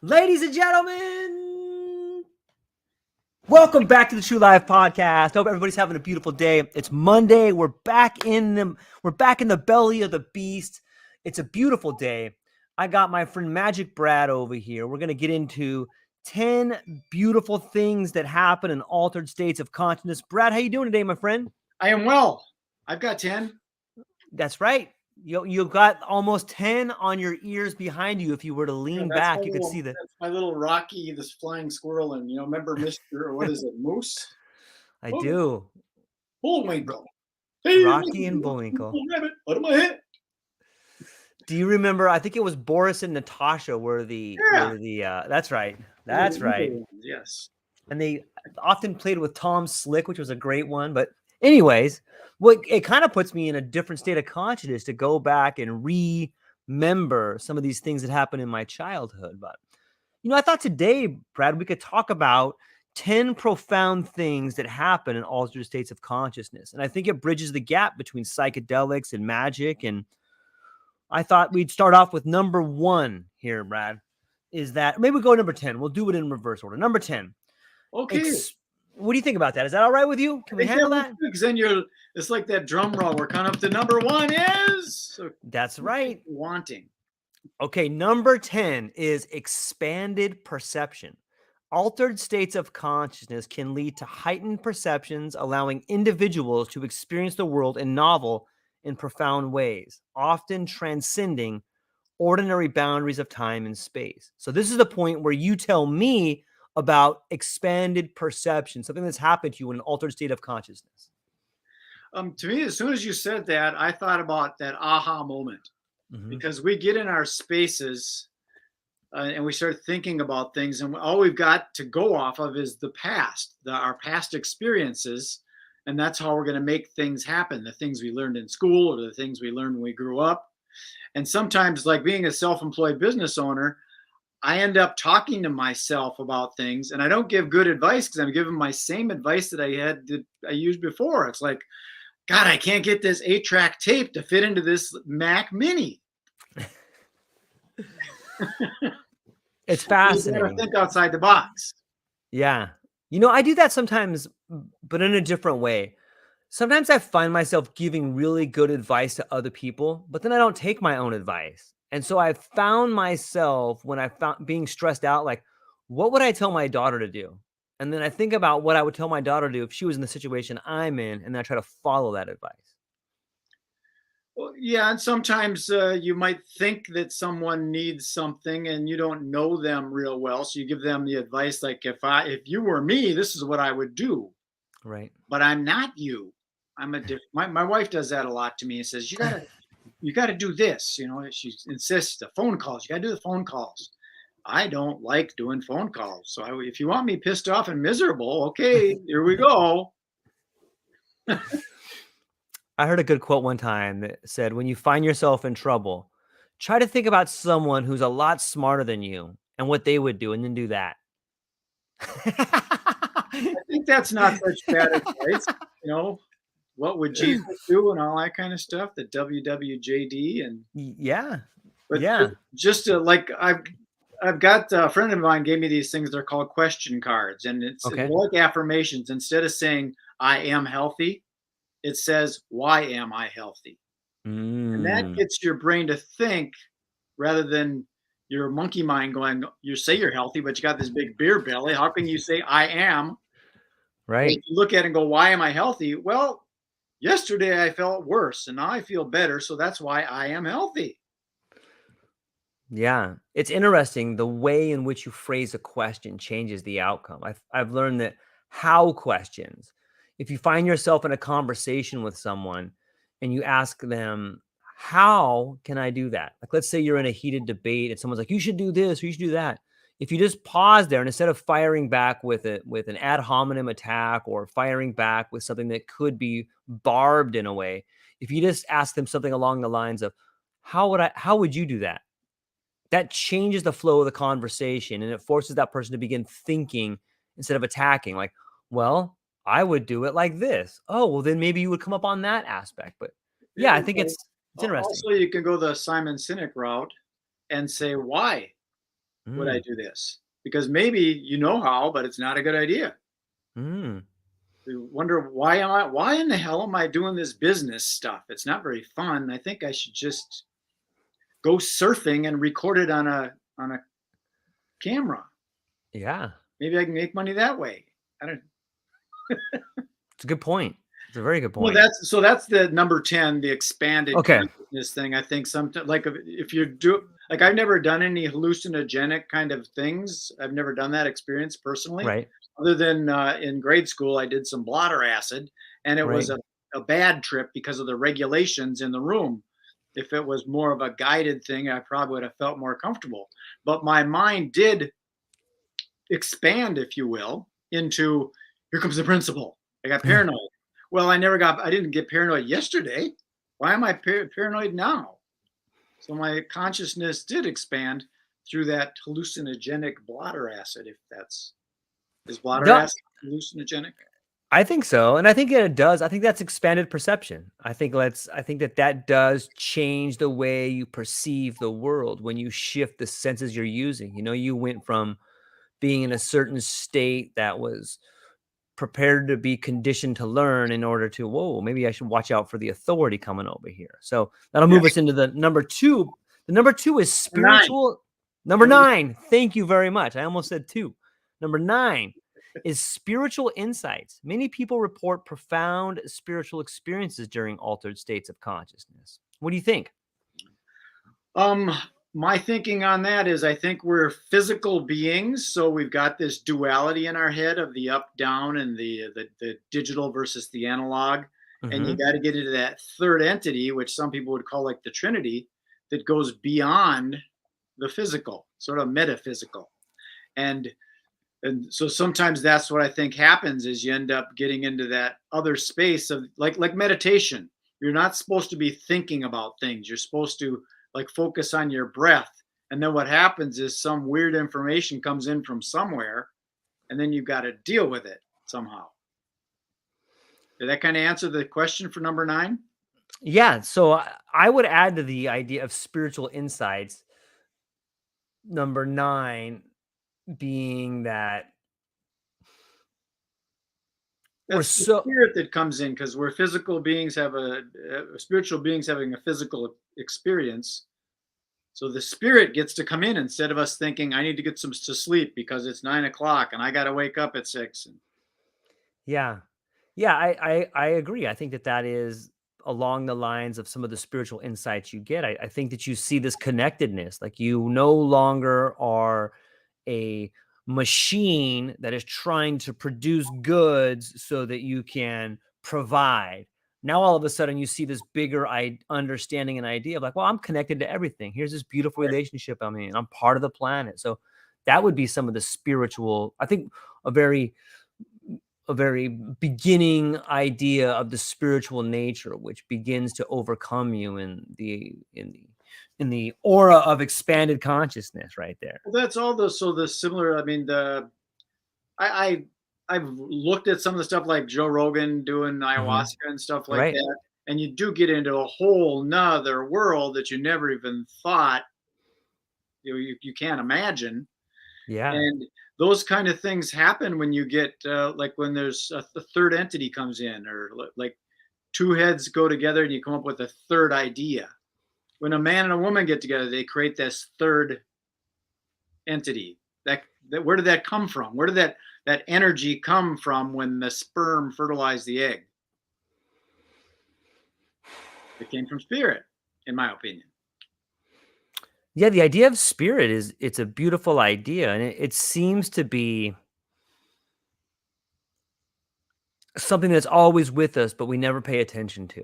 Ladies and gentlemen, welcome back to the True Life Podcast. Hope everybody's having a beautiful day. It's Monday. We're back in the belly of the beast. It's a beautiful day. I got my friend MagicBrad over here. We're gonna get into 10 beautiful things that happen in altered states of consciousness. Brad, how you doing today, my friend? I am well. I've got 10. That's right. You got almost 10 on your ears behind you. If you were to lean back, you could see the. That's my little Rocky, this flying squirrel, and remember Mr. What is it, Moose? I do. Bullwinkle. Hey, Rocky and Bullwinkle. Rabbit, out of my head. Do you remember? I think it was Boris and Natasha were the. That's right. That's right. Yes. And they often played with Tom Slick, which was a great one. But anyways, it kind of puts me in a different state of consciousness to go back and remember some of these things that happened in my childhood. But I thought today, Brad, we could talk about 10 profound things that happen in altered states of consciousness. And I think it bridges the gap between psychedelics and magic. And I thought we'd start off with number 1 here, Brad, is that maybe we'll go number 10. We'll do it in reverse order. Number 10. Okay. What do you think about that? Is that all right with you? Can we handle that? Because then it's like that drum roll. We're kind of to number 1 is. So that's right. Wanting. Okay. Number 10 is expanded perception. Altered states of consciousness can lead to heightened perceptions, allowing individuals to experience the world in novel and profound ways, often transcending ordinary boundaries of time and space. So this is the point where you tell me about expanded perception, something that's happened to you in an altered state of consciousness. To me, as soon as you said that, I thought about that aha moment, because we get in our spaces and we start thinking about things, and all we've got to go off of is the past, our past experiences, and that's how we're going to make things happen, the things we learned in school or the things we learned when we grew up. And sometimes, like being a self-employed business owner, I end up talking to myself about things, and I don't give good advice because I'm giving my same advice that I used before. It's like, God, I can't get this 8-track tape to fit into this Mac Mini. It's fascinating. You gotta think outside the box. Yeah. I do that sometimes, but in a different way. Sometimes I find myself giving really good advice to other people, but then I don't take my own advice. And so I found myself when I found being stressed out, like, what would I tell my daughter to do? And then I think about what I would tell my daughter to do if she was in the situation I'm in, and then I try to follow that advice. Well, yeah, and sometimes you might think that someone needs something and you don't know them real well, so you give them the advice like, if you were me, this is what I would do. Right. But I'm not you. I'm a different. My wife does that a lot to me and says, you gotta do this. She insists the phone calls. You gotta do the phone calls. I don't like doing phone calls. So if you want me pissed off and miserable, okay, here we go. I heard a good quote one time that said, when you find yourself in trouble, try to think about someone who's a lot smarter than you and what they would do, and then do that. I think that's not such bad advice. What would Jesus do and all that kind of stuff, the WWJD and yeah. But yeah, just like I've got a friend of mine gave me these things. They're called question cards, and it's like affirmations. Instead of saying I am healthy, it says why am I healthy, and that gets your brain to think rather than your monkey mind going. You say you're healthy, but you got this big beer belly. How can you say I am? Right. If you look at it and go, why am I healthy? Well, yesterday I felt worse, and now I feel better, so that's why I am healthy. Yeah, it's interesting. The way in which you phrase a question changes the outcome. I've learned that how questions, if you find yourself in a conversation with someone and you ask them, how can I do that? Like, let's say you're in a heated debate and someone's like, you should do this or you should do that. If you just pause there and instead of firing back with an ad hominem attack or firing back with something that could be barbed in a way, if you just ask them something along the lines of, how would you do that? That changes the flow of the conversation, and it forces that person to begin thinking instead of attacking. Like, well, I would do it like this. Oh, well, then maybe you would come up on that aspect. But yeah, I think it's interesting. Also, you can go the Simon Sinek route and say why. would I do this? Because maybe you know how, but it's not a good idea. Mm. You wonder why in the hell am I doing this business stuff? It's not very fun. I think I should just go surfing and record it on a camera. Yeah. Maybe I can make money that way. I don't. It's a good point. It's a very good Well, point. that's the number 10, the expanded Okay. consciousness thing. I think sometimes, like if you do, like I've never done any hallucinogenic kind of things. I've never done that experience personally, Right. other than in grade school, I did some blotter acid, and it was Right. a bad trip because of the regulations in the room. If it was more of a guided thing, I probably would have felt more comfortable. But my mind did expand, if you will, into here comes the principal. I got paranoid. Well, I didn't get paranoid yesterday. Why am I paranoid now? So my consciousness did expand through that hallucinogenic blotter acid, if is blotter No, acid hallucinogenic? I think so. And I think that it does. I think that's expanded perception. I think that does change the way you perceive the world when you shift the senses you're using. You went from being in a certain state that was prepared to be conditioned to learn in order to, whoa, maybe I should watch out for the authority coming over here. So that'll Yeah. move us into the number 2. The number 2 is Nine. spiritual. Number 9. Thank you very much. I almost said 2. Number 9 is spiritual insights. Many people report profound spiritual experiences during altered states of consciousness. What do you think? Um, my thinking on that is I think we're physical beings, so we've got this duality in our head of the up down and the digital versus the analog. And you Mm-hmm. got to get into that third entity, which some people would call like the Trinity, that goes beyond the physical, sort of metaphysical. And so sometimes that's what I think happens is you end up getting into that other space of like meditation. You're not supposed to be thinking about things. You're supposed to like focus on your breath. And then what happens is some weird information comes in from somewhere, and then you've got to deal with it somehow. Did that kind of answer the question for number 9? Yeah. So I would add to the idea of spiritual insights, number 9 being that we're That's the so spirit that comes in because we're physical beings, have spiritual beings having a physical experience. So the spirit gets to come in instead of us thinking, I need to get some to sleep because it's 9 o'clock and I got to wake up at 6. yeah. Yeah, I agree. I think that is along the lines of some of the spiritual insights you get. I think that you see this connectedness, like you no longer are a machine that is trying to produce goods so that you can provide. Now, all of a sudden, you see this bigger understanding and idea of like, well, I'm connected to everything. Here's this beautiful relationship I'm in. I'm part of the planet. So that would be some of the spiritual, I think, a very beginning idea of the spiritual nature, which begins to overcome you in the aura of expanded consciousness right there. Well, that's all the similar. I mean, I I've looked at some of the stuff like Joe Rogan doing Mm-hmm. ayahuasca and stuff like Right. that, and you do get into a whole nother world that you never even thought you can't imagine. Yeah. And those kind of things happen when you get like when there's the third entity comes in, or like two heads go together and you come up with a third idea. When a man and a woman get together, they create this third entity. That where did that come from? Where did that energy come from when the sperm fertilized the egg? It came from spirit, in my opinion. Yeah, the idea of spirit it's a beautiful idea, and it seems to be something that's always with us, but we never pay attention to.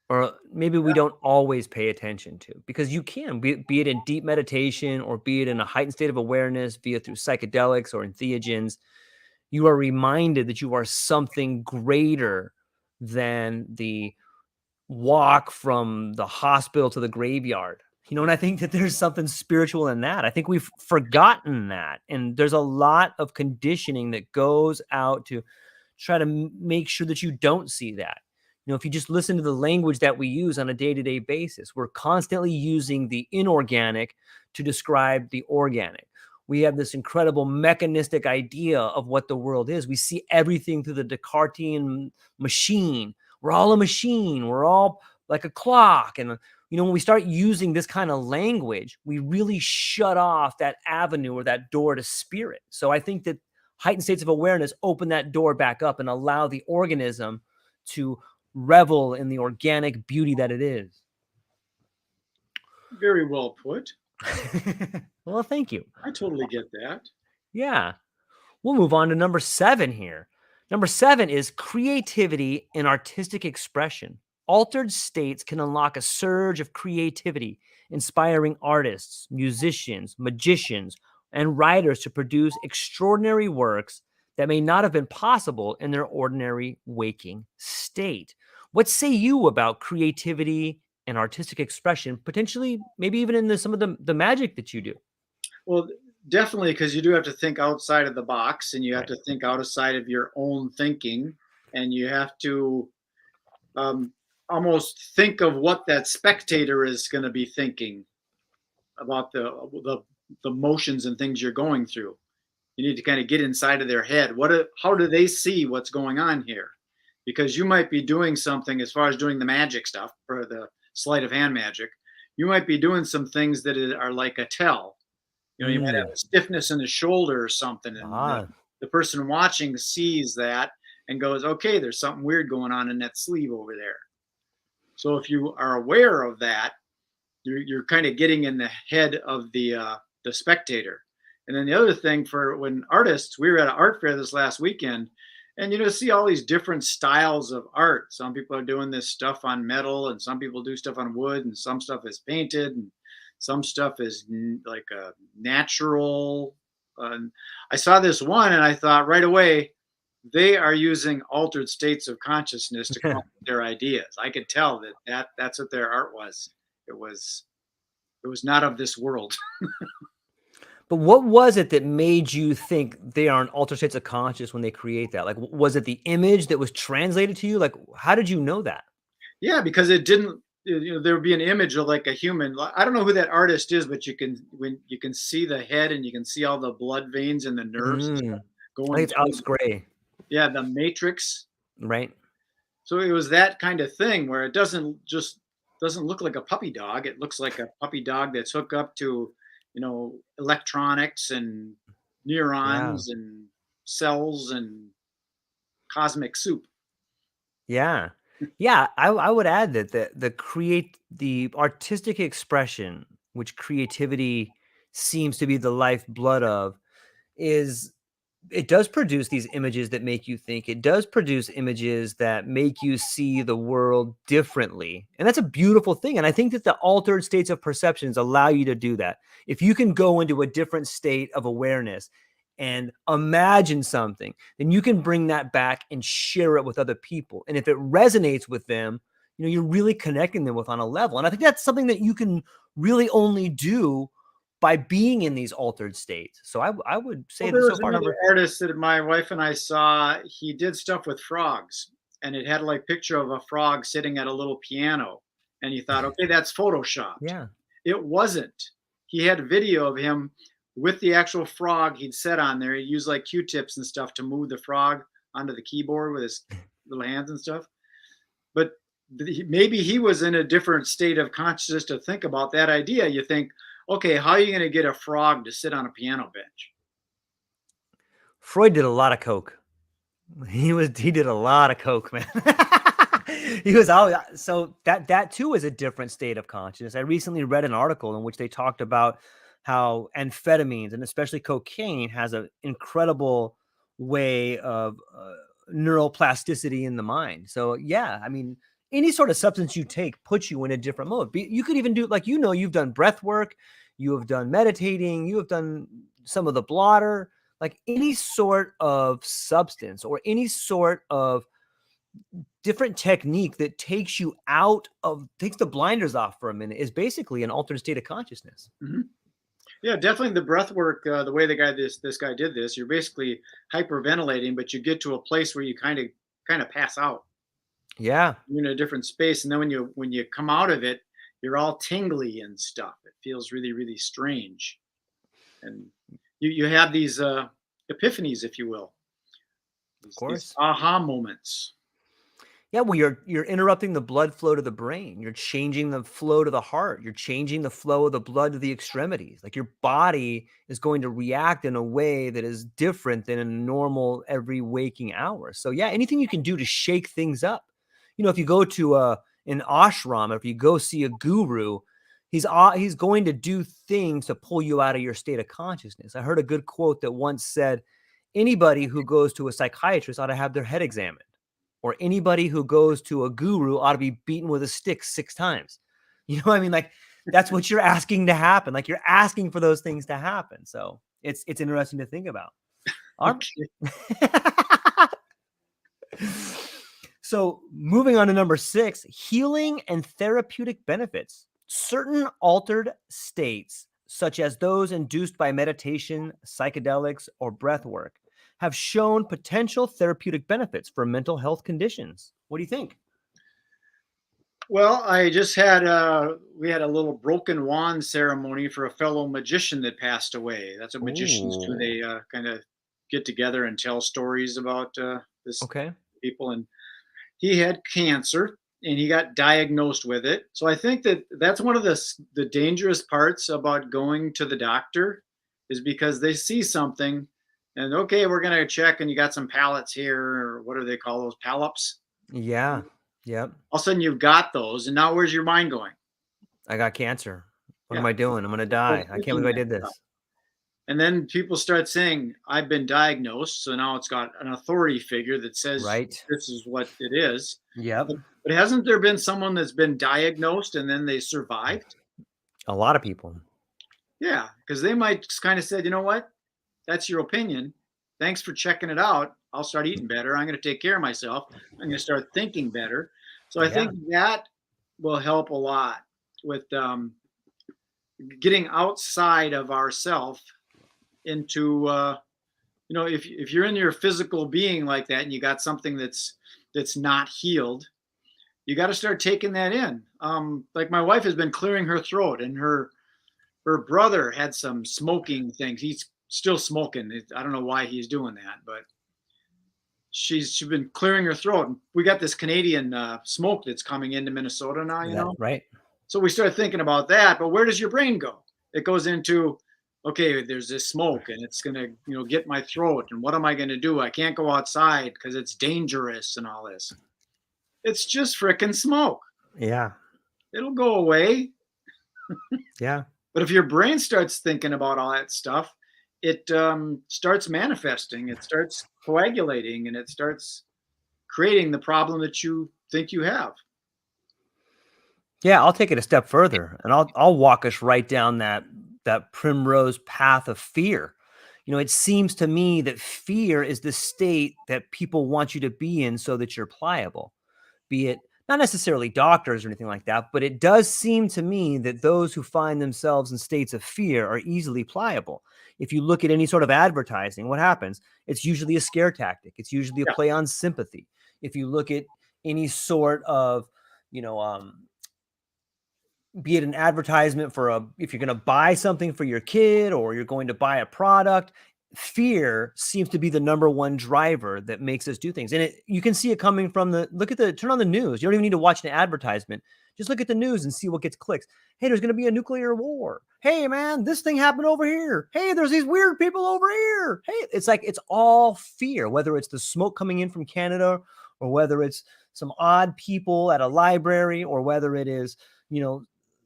Or maybe we don't always pay attention to, because you can be it in deep meditation or be it in a heightened state of awareness, be it through psychedelics or entheogens. You are reminded that you are something greater than the walk from the hospital to the graveyard. And I think that there's something spiritual in that. I think we've forgotten that. And there's a lot of conditioning that goes out to try to make sure that you don't see that. If you just listen to the language that we use on a day-to-day basis, we're constantly using the inorganic to describe the organic. We have this incredible mechanistic idea of what the world is. We see everything through the Descartesian machine. We're all a machine. We're all like a clock. And, when we start using this kind of language, we really shut off that avenue or that door to spirit. So I think that heightened states of awareness open that door back up and allow the organism to revel in the organic beauty that it is. Very well put. Well, thank you. I totally get that. Yeah. We'll move on to number 7 here. Number 7 is creativity and artistic expression. Altered states can unlock a surge of creativity, inspiring artists, musicians, magicians, and writers to produce extraordinary works that may not have been possible in their ordinary waking state. What say you about creativity and artistic expression, potentially maybe even in some of the magic that you do? Well, definitely, because you do have to think outside of the box, and you have Right. to think outside of your own thinking, and you have to almost think of what that spectator is going to be thinking about the motions and things you're going through. You need to kind of get inside of their head. How do they see what's going on here? Because you might be doing something as far as doing the magic stuff for the sleight of hand magic. You might be doing some things that are like a tell. You might have a stiffness in the shoulder or something, and the person watching sees that and goes, okay, there's something weird going on in that sleeve over there. So if you are aware of that, you're kind of getting in the head of the spectator. And then the other thing, for when artists, we were at an art fair this last weekend, and see all these different styles of art. Some people are doing this stuff on metal, and some people do stuff on wood, and some stuff is painted, and some stuff is like a natural. I saw this one, and I thought right away, they are using altered states of consciousness to come up with their ideas. I could tell that's what their art was. It was not of this world. But what was it that made you think they are in altered states of conscious when they create that? Like, was it the image that was translated to you? Like, how did you know that? Yeah, because it didn't. There would be an image of like a human. I don't know who that artist is, but when you can see the head and you can see all the blood veins and the nerves and stuff I going think it's down. Alex Gray. Yeah, the Matrix. Right. So it was that kind of thing where it doesn't look like a puppy dog. It looks like a puppy dog that's hooked up to, electronics and neurons and cells and cosmic soup. Yeah. Yeah. I would add that the artistic expression, which creativity seems to be the lifeblood of, it does produce these images that make you think. It does produce images that make you see the world differently. And that's a beautiful thing. And I think that the altered states of perceptions allow you to do that. If you can go into a different state of awareness and imagine something, then you can bring that back and share it with other people. And if it resonates with them, you're really connecting them with on a level. And I think that's something that you can really only do by being in these altered states. So I would say that so far, another artist that my wife and I saw, he did stuff with frogs, and it had like picture of a frog sitting at a little piano, and you thought, okay, that's photoshopped. Yeah. It wasn't. He had video of him with the actual frog he'd set on there. He used like Q-tips and stuff to move the frog onto the keyboard with his little hands and stuff. But maybe he was in a different state of consciousness to think about that idea. You think, okay, how are you going to get a frog to sit on a piano bench? Freud did a lot of coke. He did a lot of coke, man. He was all so that too is a different state of consciousness. I recently read an article in which they talked about how amphetamines and especially cocaine has an incredible way of neuroplasticity in the mind. So yeah, I mean, any sort of substance you take puts you in a different mode. You could even do like, you've done breath work, you have done meditating, you have done some of the blotter, like any sort of substance or any sort of different technique that takes the blinders off for a minute is basically an altered state of consciousness. Mm-hmm. Yeah, definitely the breath work, the way this guy did this, you're basically hyperventilating, but you get to a place where you kind of pass out. Yeah. You're in a different space. And then when you come out of it, you're all tingly and stuff. It feels really, really strange. And you have these epiphanies, if you will, Of these course. aha moments. Yeah, well, you're interrupting the blood flow to the brain. You're changing the flow to the heart. You're changing the flow of the blood to the extremities. Like your body is going to react in a way that is different than in a normal every waking hour. So yeah, anything you can do to shake things up. If you go to an ashram, or if you go see a guru, he's going to do things to pull you out of your state of consciousness. I heard a good quote that once said, anybody who goes to a psychiatrist ought to have their head examined, or anybody who goes to a guru ought to be beaten with a stick 6 times. You know what I mean? Like, that's what you're asking to happen. Like, you're asking for those things to happen. So it's interesting to think about. So moving on to number 6, healing and therapeutic benefits. Certain altered states, such as those induced by meditation, psychedelics, or breath work, have shown potential therapeutic benefits for mental health conditions. What do you think? Well, I just had we had a little broken wand ceremony for a fellow magician that passed away. That's what magicians do. Ooh. They kind of get together and tell stories about this Okay. people. And he had cancer, and he got diagnosed with it. So I think that that's one of the dangerous parts about going to the doctor, is because they see something, and okay, we're gonna check, and you got some pallets here, or what do they call those, pallops? Yeah. Yep. All of a sudden you've got those, and now where's your mind going? I got cancer. What Yeah, am I doing? I'm going to still die. I can't thinking believe I that did stuff. this. And then people start saying, I've been diagnosed. So now it's got an authority figure that says Right. this is what it is. Yep. But hasn't there been someone that's been diagnosed and then they survived? A lot of people. Yeah, because they might just kind of said, you know what? That's your opinion. Thanks for checking it out. I'll start eating better. I'm going to take care of myself. I'm going to start thinking better. So I Yeah. think that will help a lot with getting outside of ourself into if you're in your physical being like that, and you got something that's not healed, you got to start taking that in. Like my wife has been clearing her throat, and her brother had some smoking things. He's still smoking. I don't know why he's doing that, but she's been clearing her throat. And we got this Canadian smoke that's coming into Minnesota now, That right. So we started thinking about that. But where does your brain go? It goes into, okay, there's this smoke, and it's gonna get my throat, and what am I gonna do? I can't go outside because it's dangerous and all this. It's just frickin' smoke. Yeah. It'll go away. Yeah. But if your brain starts thinking about all that stuff, it starts manifesting, it starts coagulating, and it starts creating the problem that you think you have. Yeah, I'll take it a step further, and I'll walk us right down that primrose path of fear. It seems to me that fear is the state that people want you to be in so that you're pliable. Be it not necessarily doctors or anything like that, but it does seem to me that those who find themselves in states of fear are easily pliable. If you look at any sort of advertising, what happens? It's usually a scare tactic. It's usually a Yeah. play on sympathy. If you look at any sort of, be it an advertisement for if you're going to buy something for your kid, or you're going to buy a product, fear seems to be the number one driver that makes us do things. And you can see it coming from turn on the news. You don't even need to watch an advertisement. Just look at the news and see what gets clicks. Hey, there's going to be a nuclear war. Hey, man, this thing happened over here. Hey, there's these weird people over here. Hey, it's like, it's all fear, whether it's the smoke coming in from Canada, or whether it's some odd people at a library, or whether it is,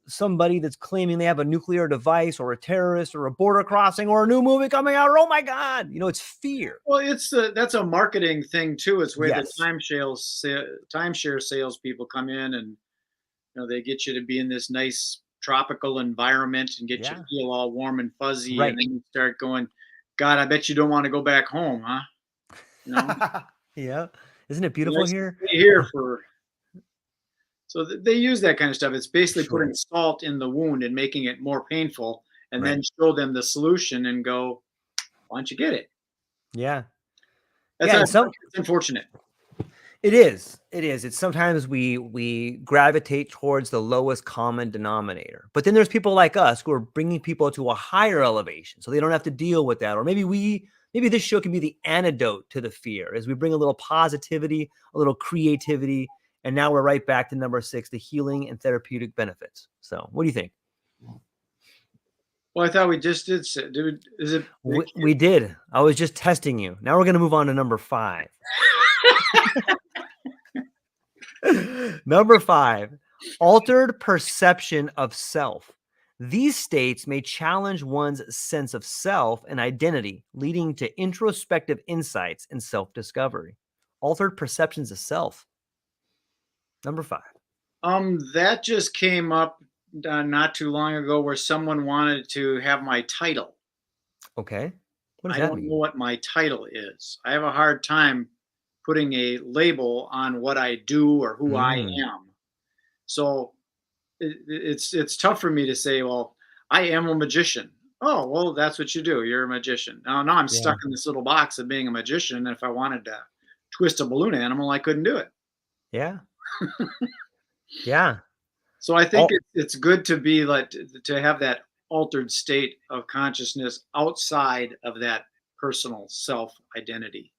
somebody that's claiming they have a nuclear device, or a terrorist, or a border crossing, or a new movie coming out. Oh my God. It's fear. Well, that's a marketing thing too. It's where the Yes. timeshare salespeople come in, and they get you to be in this nice tropical environment and get you to feel all warm and fuzzy, Right. and then you start going, God, I bet you don't want to go back home, huh? Yeah. Isn't it beautiful here? So they use that kind of stuff. It's basically putting salt in the wound and making it more painful, and then show them the solution and go, why don't you get it? Yeah. It's unfortunate. It is. It is. It's sometimes we gravitate towards the lowest common denominator. But then there's people like us who are bringing people to a higher elevation so they don't have to deal with that. Or maybe this show can be the antidote to the fear as we bring a little positivity, a little creativity, and now we're right back to number 6, the healing and therapeutic benefits. So, what do you think? Well, I thought we just did say, dude, is it? We did. I was just testing you. Now we're going to move on to number 5. Number 5, altered perception of self. These states may challenge one's sense of self and identity, leading to introspective insights and self-discovery. Altered perceptions of self. Number 5. That just came up not too long ago, where someone wanted to have my title. Okay. What does I that don't mean? know what my title is. I have a hard time putting a label on what I do or who I am. So it's tough for me to say, well, I am a magician. Oh, well, that's what you do. You're a magician. Now I'm Yeah. stuck in this little box of being a magician. And if I wanted to twist a balloon animal, I couldn't do it. Yeah. Yeah. So I think it's good to be like to have that altered state of consciousness outside of that personal self identity.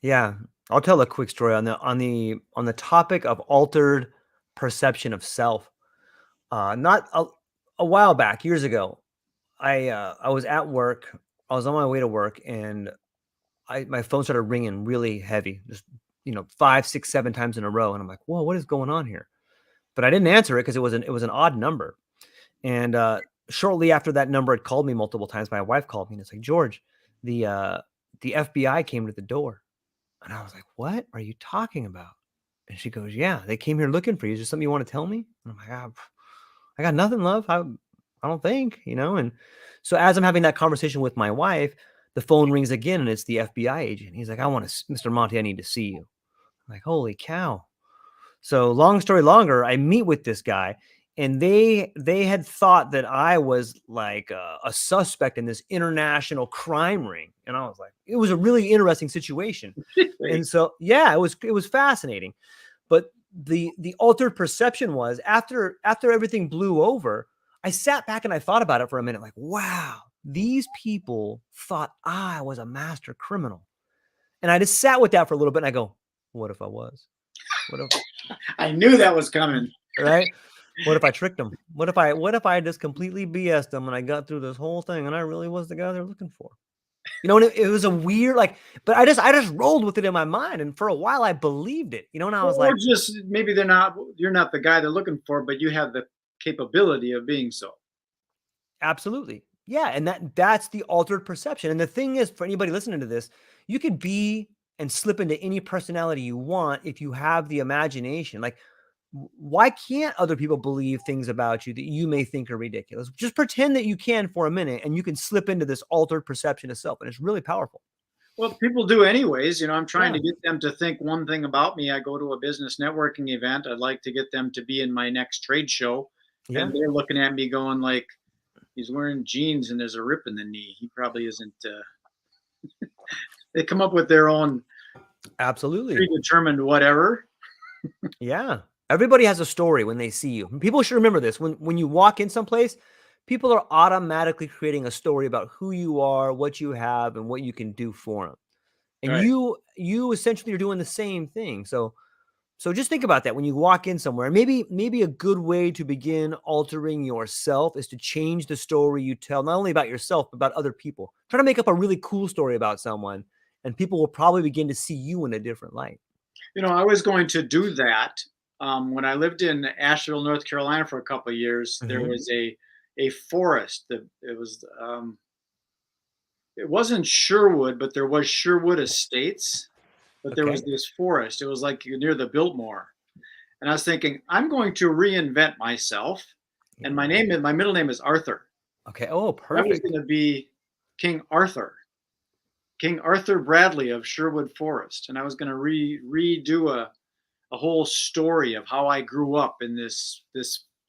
Yeah. I'll tell a quick story on the topic of altered perception of self. Not a while back, years ago, I was at work. I was on my way to work, and my phone started ringing really heavy, just 5, 6, 7 times in a row, and I'm like, "Whoa, what is going on here?" But I didn't answer it because it was an odd number. And shortly after that number had called me multiple times, my wife called me and it's like, "George, the FBI came to the door." And I was like, "What are you talking about?" And she goes, "Yeah, they came here looking for you. Is there something you want to tell me?" And I'm like, I got nothing, love. I don't think. And so as I'm having that conversation with my wife, the phone rings again and it's the FBI agent. He's like, Mr. Monty, I need to see you. I'm like, holy cow. So long story longer, I meet with this guy, and they had thought that I was like a suspect in this international crime ring. And I was like, it was a really interesting situation. And so, yeah, it was fascinating. But the altered perception was after everything blew over, I sat back and I thought about it for a minute, like, wow, these people thought I was a master criminal. And I just sat with that for a little bit and I go, what if I was? What if I knew that was coming. right? What if I tricked them? What if I just completely BS'd them and I got through this whole thing and I really was the guy they're looking for? And it was a weird, but I just rolled with it in my mind. And for a while I believed it, and I was like, just maybe you're not the guy they're looking for, but you have the capability of being so. absolutely. Yeah. And that's the altered perception. And the thing is, for anybody listening to this, you could be and slip into any personality you want if you have the imagination. Like, why can't other people believe things about you that you may think are ridiculous? Just pretend that you can for a minute and you can slip into this altered perception of self. And it's really powerful. Well, people do anyways. I'm trying to get them to think one thing about me. I go to a business networking event. I'd like to get them to be in my next trade show. Yeah. And they're looking at me going like, he's wearing jeans and there's a rip in the knee. He probably isn't. They come up with their own absolutely predetermined whatever. Yeah. Everybody has a story when they see you. People should remember this. When you walk in someplace, people are automatically creating a story about who you are, what you have, and what you can do for them. And Right. you essentially are doing the same thing. So just think about that when you walk in somewhere. Maybe a good way to begin altering yourself is to change the story you tell, not only about yourself, but about other people. Try to make up a really cool story about someone, and people will probably begin to see you in a different light. I was going to do that. When I lived in Asheville, North Carolina for a couple of years, there was a forest that it wasn't Sherwood, but there was Sherwood Estates, but there was this forest. It was like near the Biltmore. And I was thinking, I'm going to reinvent myself. And my middle name is Arthur. Okay. Oh, perfect. I was going to be King Arthur Bradley of Sherwood Forest. And I was going to redo a whole story of how I grew up in this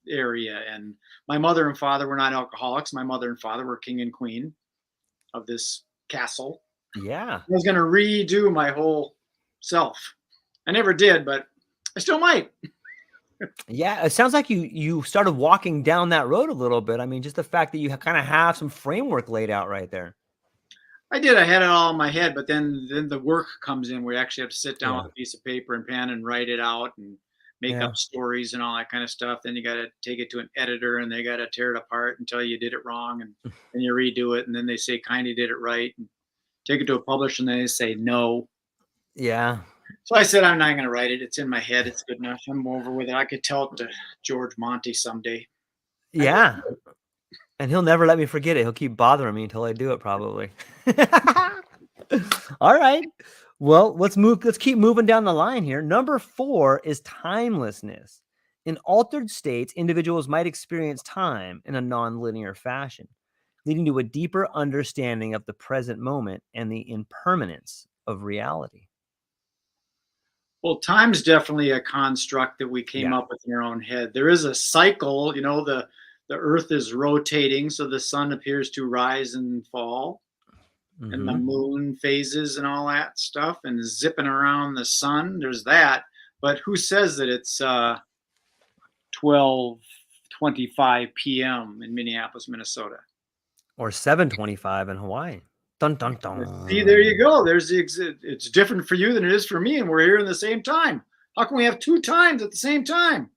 area. And my mother and father were not alcoholics. My mother and father were king and queen of this castle. Yeah. I was going to redo my whole self. I never did, but I still might. Yeah, it sounds like you started walking down that road a little bit. I mean, just the fact that you kind of have some framework laid out right there. I did. I had it all in my head, but then the work comes in where you actually have to sit down Yeah. with a piece of paper and pen and write it out and make Yeah. up stories and all that kind of stuff. Then you got to take it to an editor and they got to tear it apart and tell you did it wrong, and then you redo it and then they say kind of did it right, and take it to a publisher and they say no. Yeah. So I said I'm not going to write it. It's in my head. It's good enough. I'm over with it. I could tell it to George Monty someday. Yeah. And he'll never let me forget it. He'll keep bothering me until I do it, probably. All right. Well, let's keep moving down the line here. Number 4 is timelessness. In altered states, individuals might experience time in a non-linear fashion, leading to a deeper understanding of the present moment and the impermanence of reality. Well, time's definitely a construct that we came Yeah. up with in our own head. There is a cycle, the earth is rotating, so the sun appears to rise and fall, and the Mm-hmm. moon phases and all that stuff and zipping around the sun. There's that. But who says that it's 12:25 p.m. in Minneapolis, Minnesota? Or 7:25 in Hawaii. Dun, dun, See, there you dun. go. It's different for you than it is for me, and we're here in the same time. How can we have two times at the same time?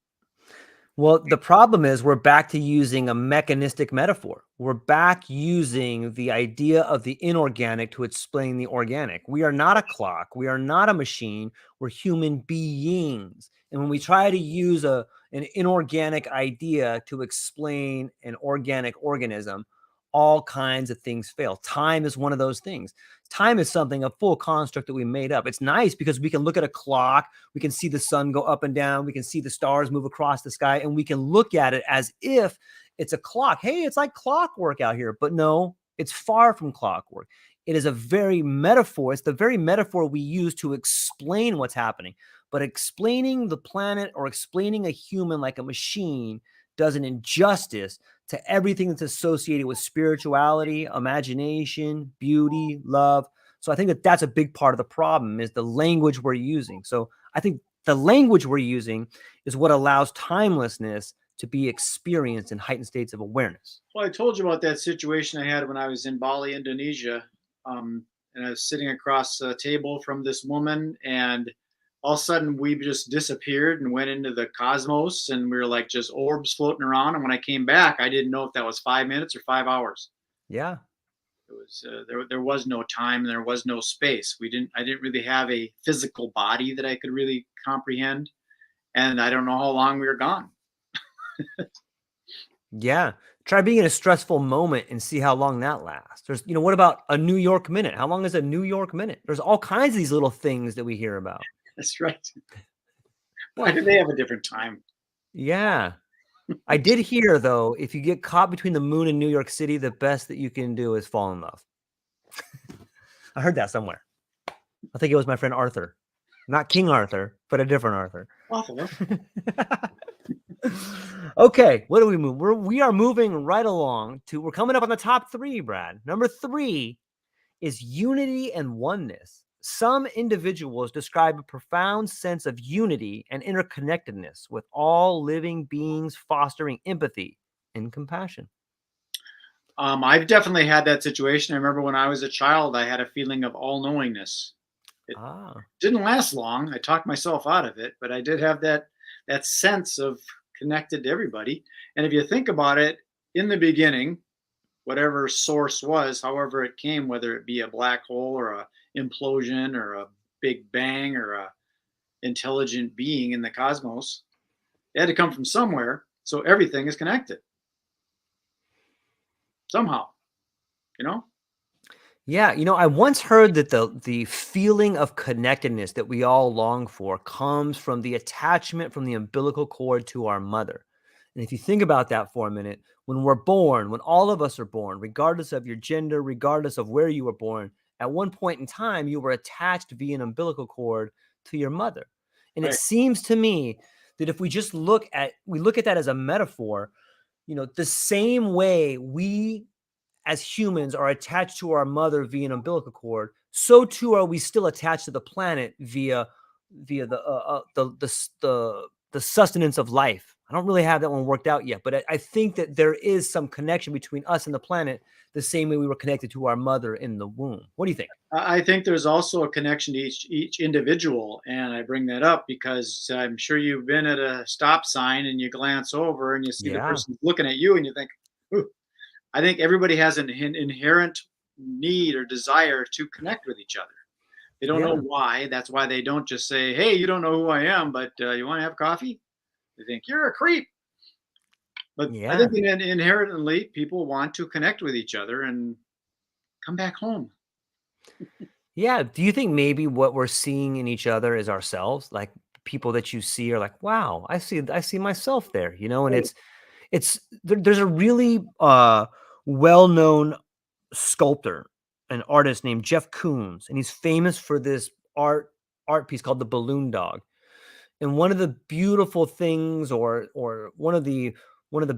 Well, the problem is we're back to using a mechanistic metaphor. We're back using the idea of the inorganic to explain the organic. We are not a clock. We are not a machine. We're human beings. And when we try to use an inorganic idea to explain an organic organism, all kinds of things fail. Time is one of those things. Time is something, a full construct that we made up. It's nice because we can look at a clock, we can see the sun go up and down, we can see the stars move across the sky, and we can look at it as if it's a clock. Hey, it's like clockwork out here. But no, it's far from clockwork. It is a very metaphor. It's the very metaphor we use to explain what's happening. But explaining the planet or explaining a human like a machine does an injustice to everything that's associated with spirituality, imagination, beauty, love. So I think that that's a big part of the problem is the language we're using. So I think the language we're using is what allows timelessness to be experienced in heightened states of awareness. Well, I told you about that situation I had when I was in Bali, Indonesia. And I was sitting across a table from this woman, and all of a sudden we just disappeared and went into the cosmos, and we were like just orbs floating around. And when I came back, I didn't know if that was 5 minutes or 5 hours. Yeah. It was there was no time and there was no space. I didn't really have a physical body that I could really comprehend, and I don't know how long we were gone. Yeah. Try being in a stressful moment and see how long that lasts. There's, what about a New York minute? How long is a New York minute? There's all kinds of these little things that we hear about. That's right. Why do they have a different time? Yeah. I did hear, though, if you get caught between the moon and New York City, the best that you can do is fall in love. I heard that somewhere. I think it was my friend Arthur. Not King Arthur, but a different Arthur. Awful. Okay, what do we move? We are moving right along we're coming up on the top 3, Brad. Number 3 is unity and oneness. Some individuals describe a profound sense of unity and interconnectedness with all living beings, fostering empathy and compassion. I've definitely had that situation. I remember when I was a child, I had a feeling of all-knowingness. It didn't last long. I talked myself out of it, but I did have that sense of connected to everybody. And if you think about it, in the beginning, whatever source was, however it came, whether it be a black hole or a implosion or a big bang or a intelligent being in the cosmos, it had to come from somewhere. So everything is connected somehow, Yeah, I once heard that the feeling of connectedness that we all long for comes from the attachment from the umbilical cord to our mother. And if you think about that for a minute, when we're born, when all of us are born, regardless of your gender, regardless of where you were born, at one point in time, you were attached via an umbilical cord to your mother. And Right. it seems to me that if we just look at that as a metaphor, the same way we as humans are attached to our mother via an umbilical cord, so too are we still attached to the planet via the sustenance of life. I don't really have that one worked out yet, but I think that there is some connection between us and the planet, the same way we were connected to our mother in the womb. What do you think? I think there's also a connection to each individual, and I bring that up because I'm sure you've been at a stop sign and you glance over and you see the Yeah, person looking at you, and you think, "Ooh." I think everybody has an inherent need or desire to connect with each other. They don't know yeah, why. That's why they don't just say, "Hey, you don't know who I am, but you want to have coffee?" They think you're a creep. But I yeah. think inherently people want to connect with each other and come back home. Yeah. Do you think maybe what we're seeing in each other is ourselves? Like people that you see are like, wow, I see myself there, and Right. there's a really well-known sculptor, an artist named Jeff Koons, and he's famous for this art piece called the Balloon Dog. And one of the beautiful things, or one of the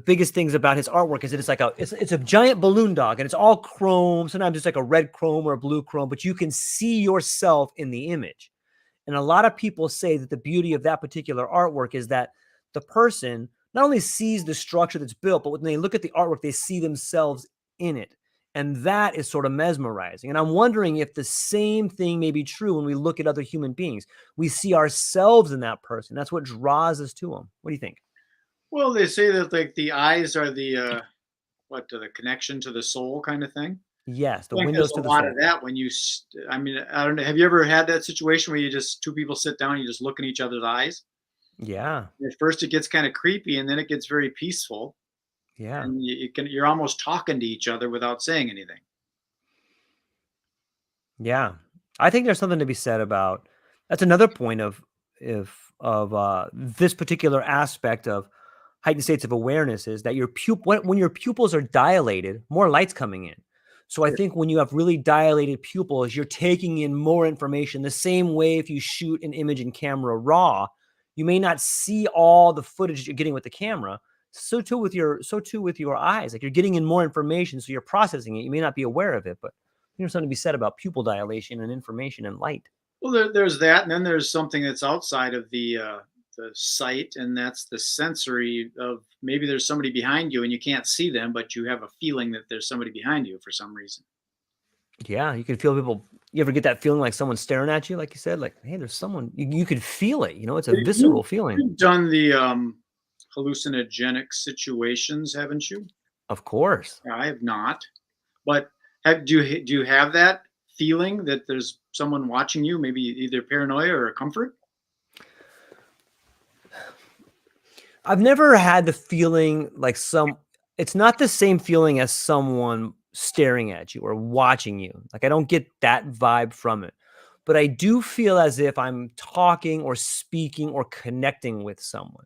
biggest things about his artwork is that it's a giant balloon dog, and it's all chrome. Sometimes it's like a red chrome or a blue chrome, but you can see yourself in the image. And a lot of people say that the beauty of that particular artwork is that the person not only sees the structure that's built, but when they look at the artwork, they see themselves in it. And that is sort of mesmerizing. And I'm wondering if the same thing may be true when we look at other human beings. We see ourselves in that person. That's what draws us to them. What do you think? Well, they say that like the eyes are the the connection to the soul kind of thing. Yes, the I think there's windows to a the lot of soul. that when I mean, I don't know. Have you ever had that situation where you just two people sit down, and you just look in each other's eyes? Yeah, At first, it gets kind of creepy, and then it gets very peaceful, yeah. and you're almost talking to each other without saying anything. Yeah. I think there's something to be said about that's another point of if of this particular aspect of heightened states of awareness is that your when your pupils are dilated, more light's coming in. So I Sure. think when you have really dilated pupils, you're taking in more information. The same way if you shoot an image in camera raw, you may not see all the footage you're getting with the camera. So too with your eyes. Like you're getting in more information, so you're processing it. You may not be aware of it, but there's something to be said about pupil dilation and information and light. Well, there's that, and then there's something that's outside of the sight, and that's the sensory of maybe there's somebody behind you and you can't see them, but you have a feeling that there's somebody behind you for some reason. Yeah, you can feel people. You ever get that feeling like someone's staring at you, like you said, like, hey, there's someone. You could feel it. It's a You, visceral feeling. you've done the hallucinogenic situations, haven't you? Of course. I have not. But do you have that feeling that there's someone watching you, maybe either paranoia or comfort? I've never had the feeling like it's not the same feeling as someone staring at you or watching you. Like I don't get that vibe from it. But I do feel as if I'm talking or speaking or connecting with someone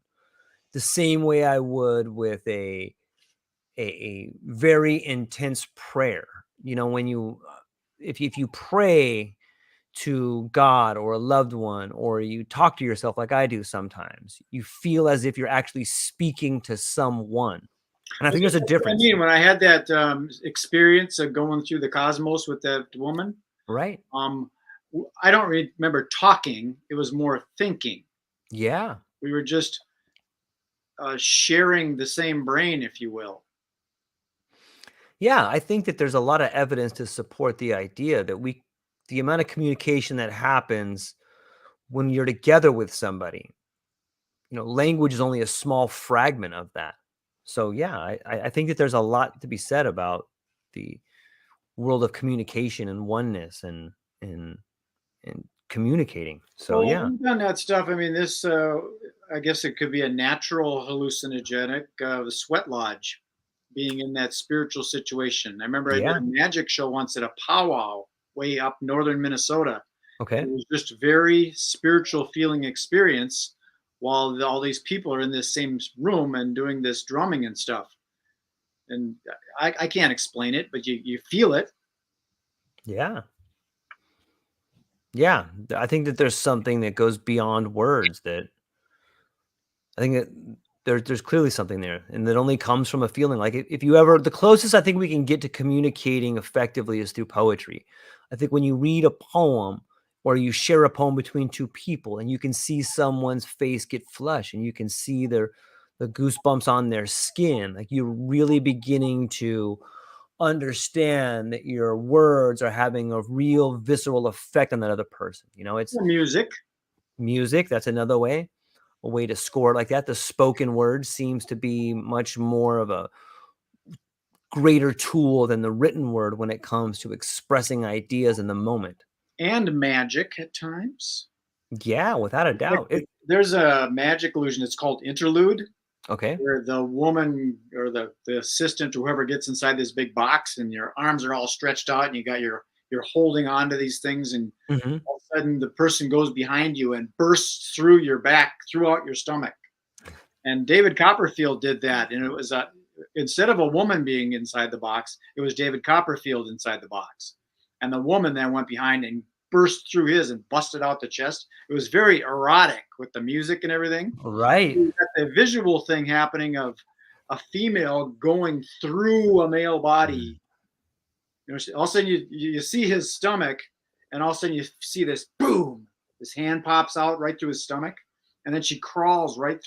the same way I would with a very intense prayer. When if you pray to God or a loved one, or you talk to yourself like I do sometimes, you feel as if you're actually speaking to someone. And I think there's a That's what I difference, mean. When I had that experience of going through the cosmos with that woman, right? um, I don't remember talking. It was more thinking. Yeah. We were just sharing the same brain, if you will. Yeah. I think that there's a lot of evidence to support the idea that the amount of communication that happens when you're together with somebody, language is only a small fragment of that. So yeah, I think that there's a lot to be said about the world of communication and oneness and and communicating. So Well, yeah, we've done that stuff. I mean, I guess it could be a natural hallucinogenic, the sweat lodge, being in that spiritual situation. I remember I did yeah, a magic show once at a powwow way up northern Minnesota. It okay, was just a very spiritual feeling experience while all these people are in this same room and doing this drumming and stuff. And I can't explain it, but you feel it. yeah, yeah. I think that there's something that goes beyond words. That I think that there's clearly something there, and that only comes from a feeling. Like if you ever, the closest I think we can get to communicating effectively is through poetry. I think when you read a poem or you share a poem between two people and you can see someone's face get flushed and you can see the goosebumps on their skin, like you're really beginning to understand that your words are having a real visceral effect on that other person. It's Music. music. That's another way, a way to score it like that. The spoken word seems to be much more of a greater tool than the written word when it comes to expressing ideas in the moment. And magic at times. Yeah, without a doubt. There's a magic illusion. It's called interlude, Okay. where the woman or the assistant or whoever gets inside this big box and your arms are all stretched out and you're holding on to these things, and Mm-hmm. all of a sudden the person goes behind you and bursts through your back, throughout your stomach. And David Copperfield did that, and it was instead of a woman being inside the box, it was David Copperfield inside the box, and the woman then went behind and burst through his and busted out the chest. It was very erotic with the music and everything. Right. You got the visual thing happening of a female going through a male body. All of a sudden you see his stomach, and all of a sudden you see this boom. His hand pops out right through his stomach, and then she crawls right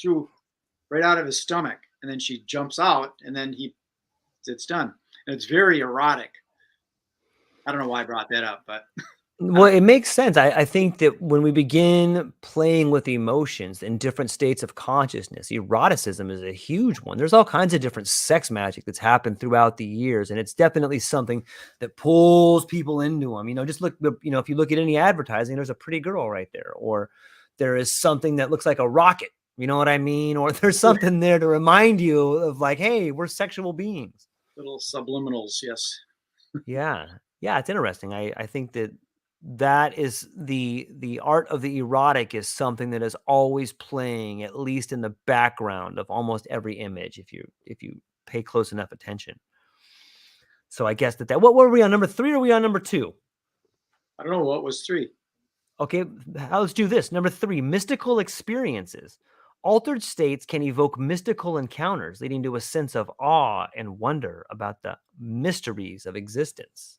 out of his stomach, and then she jumps out, and then it's done. And it's very erotic. I don't know why I brought that up, but Well, it makes sense. I think that when we begin playing with emotions in different states of consciousness, eroticism is a huge one. There's all kinds of different sex magic that's happened throughout the years, and it's definitely something that pulls people into them. Just look, if you look at any advertising, there's a pretty girl right there, or there is something that looks like a rocket. You know what I mean? Or there's something there to remind you of like, hey, we're sexual beings. Little subliminals, yes. Yeah. Yeah, it's interesting. I think that is the art of the erotic is something that is always playing, at least in the background of almost every image, if you pay close enough attention. So I guess that what were we on, number 3 or were we on number 2? I don't know, what was 3? Okay, let's do this. Number 3, mystical experiences. Altered states can evoke mystical encounters, leading to a sense of awe and wonder about the mysteries of existence.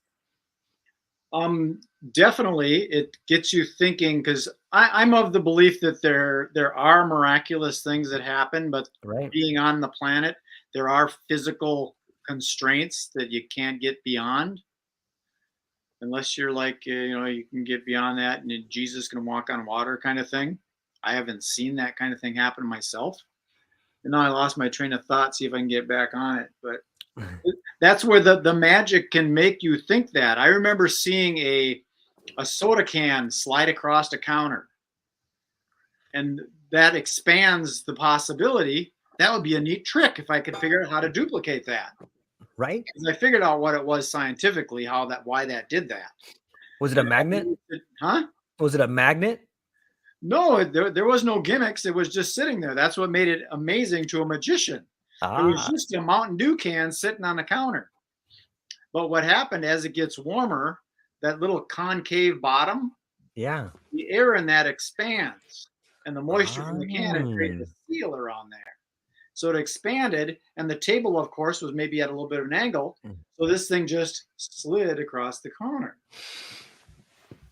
Definitely, it gets you thinking, because I'm of the belief that there are miraculous things that happen, but Right. being on the planet, there are physical constraints that you can't get beyond, unless you're like, you can get beyond that, and Jesus can walk on water kind of thing. I haven't seen that kind of thing happen myself, and now I lost my train of thought. See if I can get back on it, but that's where the magic can make you think that. I remember seeing a soda can slide across a counter, and that expands the possibility. That would be a neat trick if I could figure out how to duplicate that. Right? I figured out what it was scientifically, why that did that. Was it a magnet? Huh? Was it a magnet? No, there was no gimmicks. It was just sitting there. That's what made it amazing to a magician. It was just a Mountain Dew can sitting on the counter. But what happened, as it gets warmer, that little concave bottom, Yeah. the air in that expands, and the moisture from the can, it created a seal around there. So it expanded, and the table, of course, was maybe at a little bit of an angle. So this thing just slid across the counter.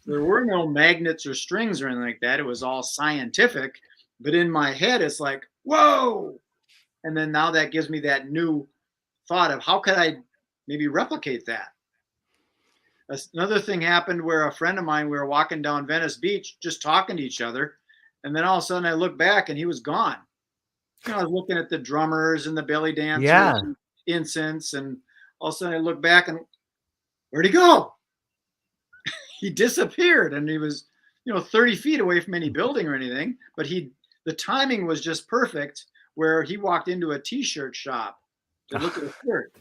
There were no magnets or strings or anything like that. It was all scientific. But in my head, it's like, whoa. And then now that gives me that new thought of how could I maybe replicate that. Another thing happened where a friend of mine, we were walking down Venice Beach, just talking to each other. And then all of a sudden I look back and he was gone. I was looking at the drummers and the belly dancers, and incense. And all of a sudden I look back and where'd he go? He disappeared, and he was, 30 feet away from any building or anything. But the timing was just perfect, where he walked into a t-shirt shop to look at a shirt.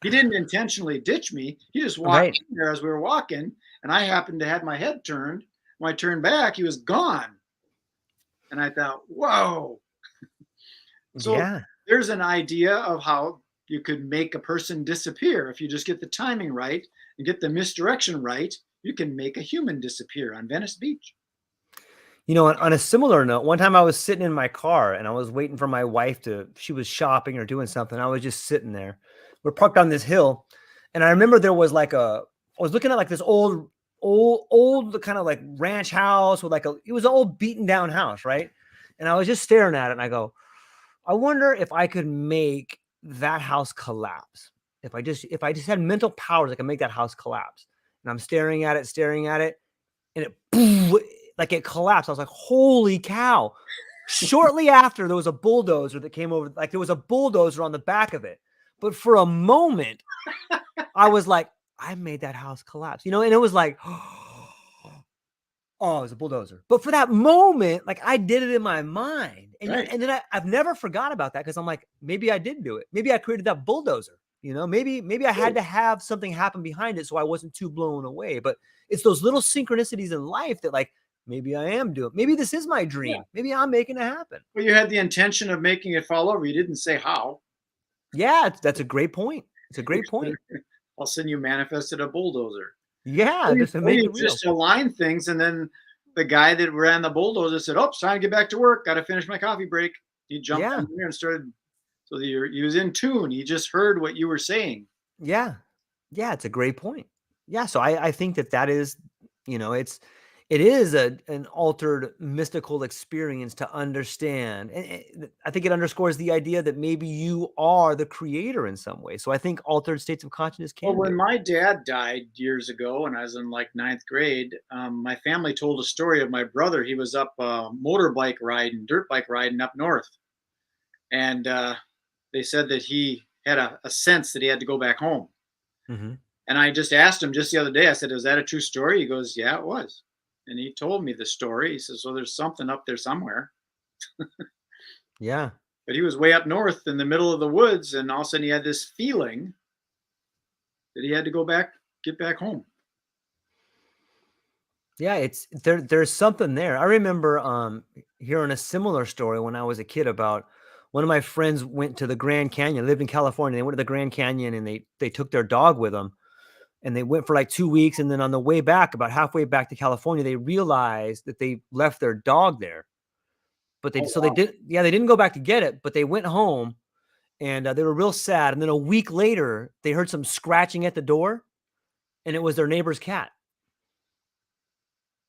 He didn't intentionally ditch me. He just walked in there as we were walking, and I happened to have my head turned. When I turned back, he was gone. And I thought, whoa. So there's an idea of how you could make a person disappear. If you just get the timing right and get the misdirection right, you can make a human disappear on Venice Beach. On a similar note, one time I was sitting in my car and I was waiting for my wife she was shopping or doing something. I was just sitting there. We're parked on this hill. And I remember there was I was looking at like this old old kind of like ranch house with it was an old beaten down house, right? And I was just staring at it and I go, I wonder if I could make that house collapse. If I just had mental powers, I could make that house collapse. And I'm staring at it, and it collapsed. I was like, holy cow. Shortly after, there was a bulldozer that came over, like there was a bulldozer on the back of it. But for a moment, I was like, I made that house collapse, and it was like, oh, it was a bulldozer. But for that moment, like I did it in my mind. And, Right. and then I've never forgot about that because I'm like, maybe I did do it. Maybe I created that bulldozer, maybe I had to have something happen behind it so I wasn't too blown away. But it's those little synchronicities in life that like, maybe I am doing, maybe this is my dream. Yeah. Maybe I'm making it happen. Well, you had the intention of making it fall over. You didn't say how. Yeah, that's a great point. It's a great point. All of a sudden you manifested a bulldozer. Yeah, just to make it real. Just align things, and then the guy that ran the bulldozer said, "Oh, it's time to get back to work. Got to finish my coffee break." He jumped on there and started. So he was in tune. He just heard what you were saying. Yeah, yeah, it's a great point. Yeah, so I think that is, it is an altered mystical experience to understand. And I think it underscores the idea that maybe you are the creator in some way. So I think altered states of consciousness Well, can when be. my dad died years ago, and I was in like ninth grade, my family told a story of my brother. He was up dirt bike riding up north, and they said that he had a sense that he had to go back home. Mhm. And I just asked him just the other day. I said, "Is that a true story?" He goes, "Yeah, it was." And he told me the story. He says, "So there's something up there somewhere." Yeah. But he was way up north in the middle of the woods, and all of a sudden he had this feeling that he had to get back home. Yeah, it's there's something there. I remember hearing a similar story when I was a kid about one of my friends went to the Grand Canyon, lived in California. They went to the Grand Canyon and they took their dog with them. And they went for like 2 weeks. And then on the way back, about halfway back to California, they realized that they left their dog there. But Oh, they wow. didn't go back to get it, but they went home and they were real sad. And then a week later, they heard some scratching at the door and it was their neighbor's cat.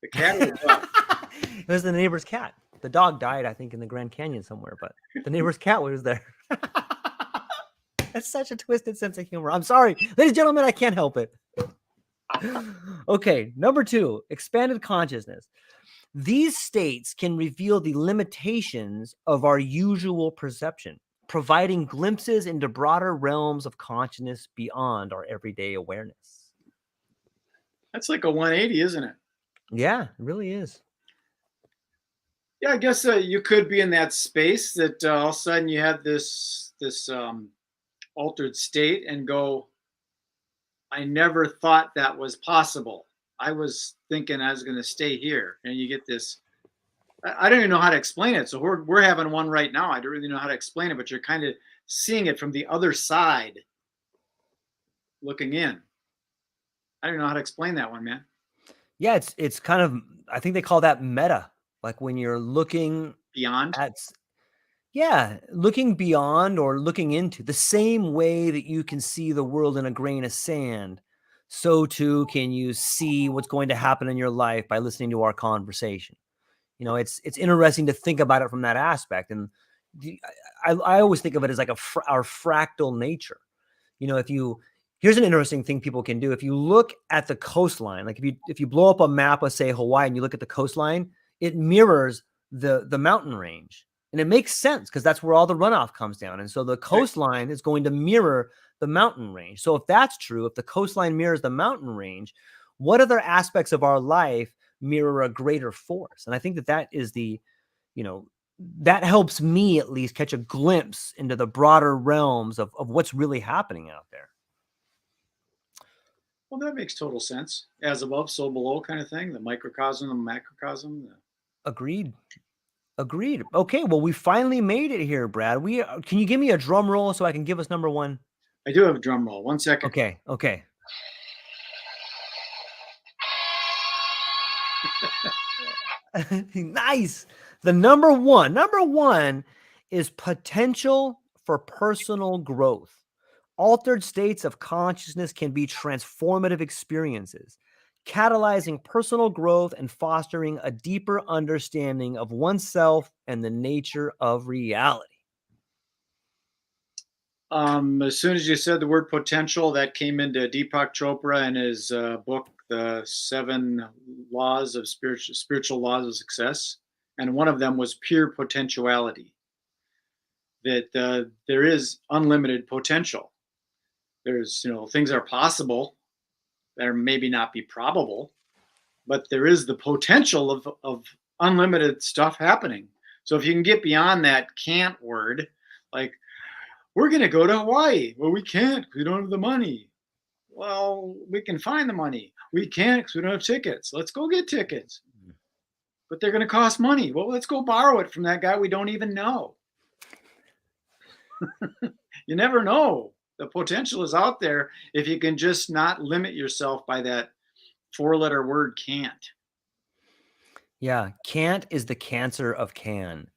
The cat or the dog? It was the neighbor's cat. The dog died, I think, in the Grand Canyon somewhere, but the neighbor's cat was there. That's such a twisted sense of humor. I'm sorry. Ladies and gentlemen, I can't help it. Okay, number 2, expanded consciousness. These states can reveal the limitations of our usual perception, providing glimpses into broader realms of consciousness beyond our everyday awareness. That's like a 180, isn't it? Yeah, it really is. Yeah, I guess you could be in that space that all of a sudden you have this altered state and go, "I never thought that was possible. I was thinking I was going to stay here," and you get this. I don't even know how to explain it. So we're having one right now. I don't really know how to explain it, but you're kind of seeing it from the other side, looking in. I don't know how to explain that one, man. Yeah, it's kind of, I think they call that meta, like when you're looking Beyond. at looking beyond or looking into the same way that you can see the world in a grain of sand. So too can you see what's going to happen in your life by listening to our conversation. It's interesting to think about it from that aspect. And I always think of it as like our fractal nature. Here's an interesting thing people can do. If you look at the coastline, like if you blow up a map of, say, Hawaii, and you look at the coastline, it mirrors the mountain range. And it makes sense because that's where all the runoff comes down. And so the coastline is going to mirror the mountain range. So if that's true, if the coastline mirrors the mountain range, what other aspects of our life mirror a greater force? And I think that is that helps me at least catch a glimpse into the broader realms of what's really happening out there. Well, that makes total sense. As above, so below, kind of thing. The microcosm, the macrocosm. Agreed. Okay, well, we finally made it here, Brad. Can you give me a drum roll so I can give us number 1? I do have a drum roll. 1 second. Okay. Nice. The number one is potential for personal growth. Altered states of consciousness can be transformative experiences, catalyzing personal growth and fostering a deeper understanding of oneself and the nature of reality. As soon as you said the word potential, that came into Deepak Chopra in his book, The Seven Laws of Spiritual Laws of Success, and one of them was pure potentiality. That there is unlimited potential. There's, things are possible that are maybe not be probable, but there is the potential of unlimited stuff happening. So if you can get beyond that can't word, like, we're going to go to Hawaii. Well, we can't because we don't have the money. Well, we can find the money. We can't because we don't have tickets. Let's go get tickets. But they're going to cost money. Well, let's go borrow it from that guy we don't even know. You never know. The potential is out there if you can just not limit yourself by that 4-letter word can't. Yeah, can't is the cancer of can.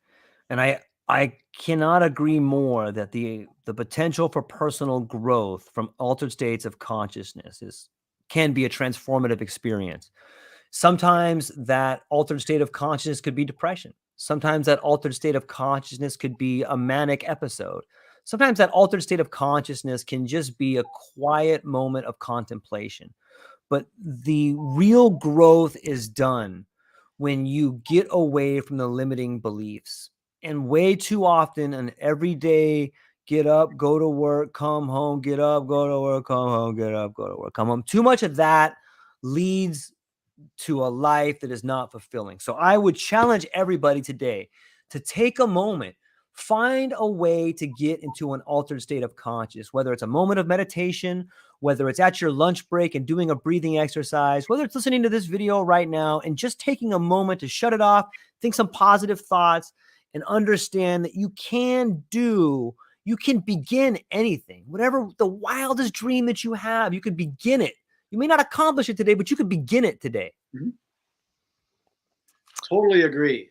And I cannot agree more that the potential for personal growth from altered states of consciousness can be a transformative experience. Sometimes that altered state of consciousness could be depression. Sometimes that altered state of consciousness could be a manic episode. Sometimes that altered state of consciousness can just be a quiet moment of contemplation. But the real growth is done when you get away from the limiting beliefs. And way too often, an everyday get up, go to work, come home, get up, go to work, come home, get up, go to work, come home. Too much of that leads to a life that is not fulfilling. So I would challenge everybody today to take a moment, find a way to get into an altered state of consciousness, whether it's a moment of meditation, whether it's at your lunch break and doing a breathing exercise, whether it's listening to this video right now and just taking a moment to shut it off, think some positive thoughts, and understand that you can begin anything. Whatever the wildest dream that you have, you could begin it. You may not accomplish it today, but you could begin it today. Mm-hmm. Totally agree.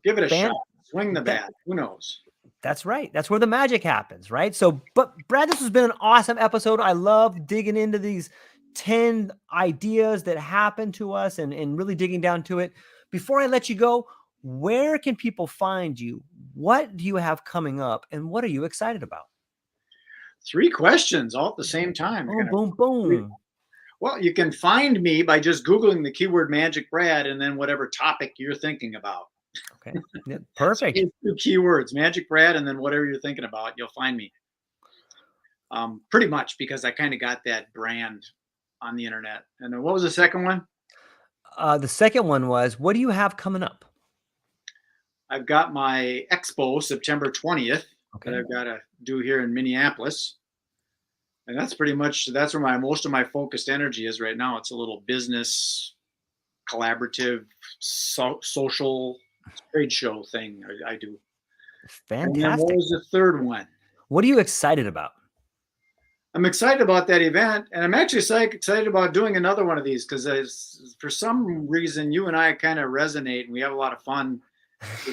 Give it a shot. Swing the bat. Who knows? That's right. That's where the magic happens, right? So, but Brad, this has been an awesome episode. I love digging into these 10 ideas that happen to us and really digging down to it. Before I let you go, where can people find you? What do you have coming up? And what are you excited about? 3 questions all at the same time. Boom, boom. Well, you can find me by just Googling the keyword MagicBrad and then whatever topic you're thinking about. Okay, yeah, perfect. So 2 keywords, MagicBrad, and then whatever you're thinking about, you'll find me. Pretty much because I kind of got that brand on the internet. And then what was the second one? The second one was, what do you have coming up? I've got my EXPO September 20th that I've got to do here in Minneapolis. And that's pretty much, that's where most of my focused energy is right now. It's a little business, collaborative, social trade show thing I do. Fantastic. And then what was the third one? What are you excited about? I'm excited about that event, and I'm actually excited about doing another one of these because for some reason you and I kind of resonate, and we have a lot of fun.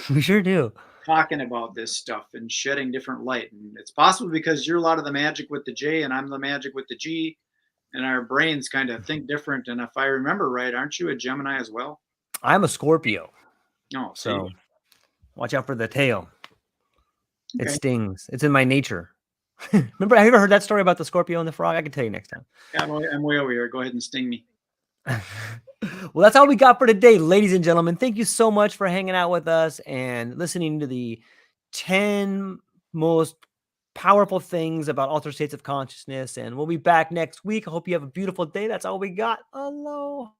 We sure do. Talking about this stuff and shedding different light. And it's possible because you're a lot of the magic with the J and I'm the magic with the G, and our brains kind of think different. And if I remember right, aren't you a Gemini as well? I'm a Scorpio. Oh, so watch out for the tail. Okay. It stings. It's in my nature. Remember, have you ever heard that story about the Scorpio and the frog? I can tell you next time. Yeah, I'm way over here. Go ahead and sting me. Well, that's all we got for today, ladies and gentlemen. Thank you so much for hanging out with us and listening to the 10 most powerful things about altered states of consciousness. And we'll be back next week. I hope you have a beautiful day. That's all we got. Aloha.